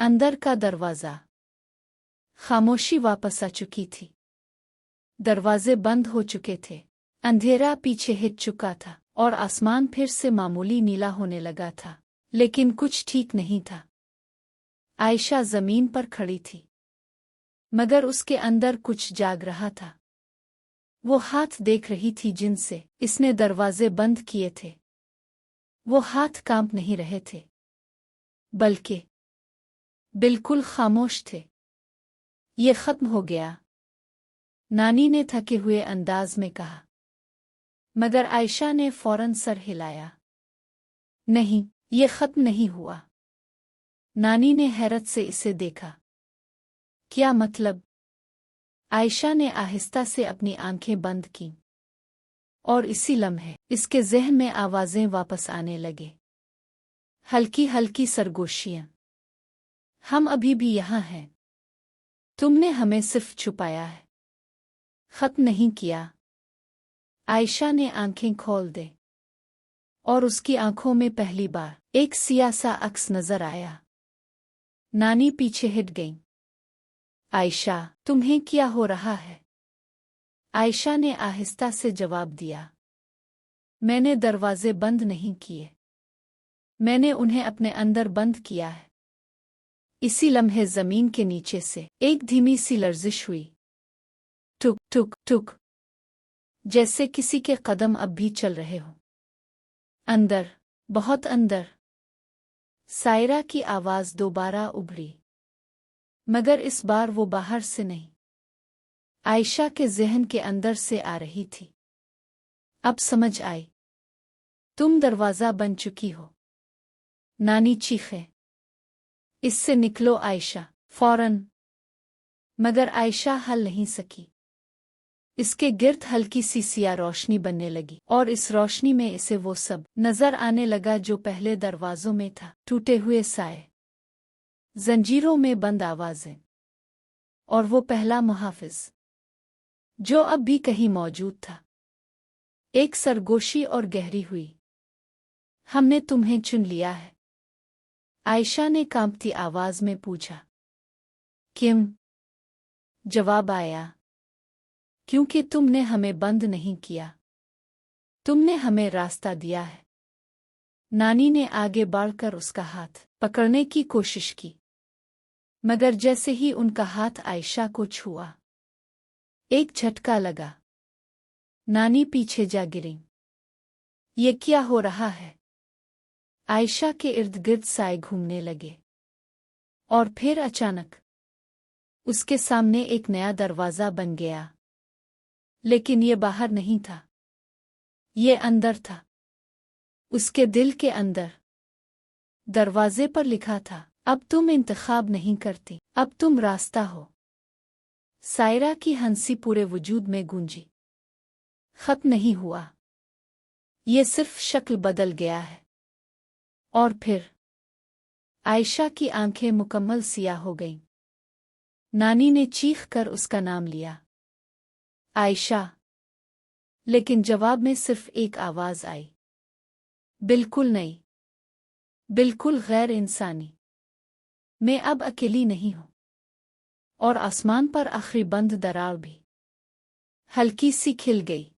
अंदर का दरवाज़ा। खामोशी वापस आ चुकी थी। दरवाजे बंद हो चुके थे। अंधेरा पीछे हिट चुका था और आसमान फिर से मामूली नीला होने लगा था, लेकिन कुछ ठीक नहीं था। आयशा जमीन पर खड़ी थी, मगर उसके अंदर कुछ जाग रहा था। वो हाथ देख रही थी जिनसे इसने दरवाजे बंद किए थे। वो हाथ कांप नहीं रहे थे, बल्कि बिल्कुल खामोश थे। ये खत्म हो गया, नानी ने थके हुए अंदाज में कहा, मगर आयशा ने फौरन सर हिलाया। नहीं, ये खत्म नहीं हुआ। नानी ने हैरत से इसे देखा। क्या मतलब? आयशा ने आहिस्ता से अपनी आंखें बंद कीं, और इसी लम्हे इसके ज़हन में आवाज़ें वापस आने लगे। हल्की हल्की सरगोशियां। हम अभी भी यहाँ हैं। तुमने हमें सिर्फ छुपाया है, खत्म नहीं किया। आयशा ने आंखें खोल दे, और उसकी आंखों में पहली बार एक सियासा अक्स नजर आया। नानी पीछे हट गईं। आयशा, तुम्हें क्या हो रहा है? आयशा ने आहिस्ता से जवाब दिया, मैंने दरवाजे बंद नहीं किए, मैंने उन्हें अपने अंदर बंद किया है। इसी लम्हे जमीन के नीचे से एक धीमी सी लर्जिश हुई। टुक टुक टुक, जैसे किसी के कदम अब भी चल रहे हों। अंदर, बहुत अंदर। सायरा की आवाज़ दोबारा उभरी, मगर इस बार वो बाहर से नहीं, आयशा के ज़हन के अंदर से आ रही थी। अब समझ आई, तुम दरवाज़ा बन चुकी हो। नानी चीखे, इससे निकलो आयशा, फौरन। मगर आयशा हल नहीं सकी। इसके गिर्द हल्की सी सिया रोशनी बनने लगी, और इस रोशनी में इसे वो सब नजर आने लगा जो पहले दरवाज़ों में था। टूटे हुए साए, जंजीरों में बंद आवाज़ें, और वो पहला मुहाफिज जो अब भी कहीं मौजूद था। एक सरगोशी और गहरी हुई। हमने तुम्हें चुन लिया है, आयशा ने कांपती आवाज में पूछा। क्यों? जवाब आया, क्योंकि तुमने हमें बंद नहीं किया, तुमने हमें रास्ता दिया है। नानी ने आगे बढ़कर उसका हाथ पकड़ने की कोशिश की, मगर जैसे ही उनका हाथ आयशा को छुआ, एक झटका लगा। नानी पीछे जा गिरी। ये क्या हो रहा है? आयशा के इर्द गिर्द साए घूमने लगे, और फिर अचानक उसके सामने एक नया दरवाज़ा बन गया। लेकिन ये बाहर नहीं था, ये अंदर था, उसके दिल के अंदर। दरवाजे पर लिखा था, अब तुम इंतखाब नहीं करती, अब तुम रास्ता हो। सायरा की हंसी पूरे वजूद में गूंजी। खत्म नहीं हुआ, ये सिर्फ शक्ल बदल गया है। और फिर आयशा की आंखें मुकम्मल सियाह हो गईं। नानी ने चीख कर उसका नाम लिया, आयशा। लेकिन जवाब में सिर्फ एक आवाज आई, बिल्कुल नहीं, बिल्कुल गैर इंसानी। मैं अब अकेली नहीं हूं। और आसमान पर आखिरी बंद दरार भी हल्की सी खिल गई।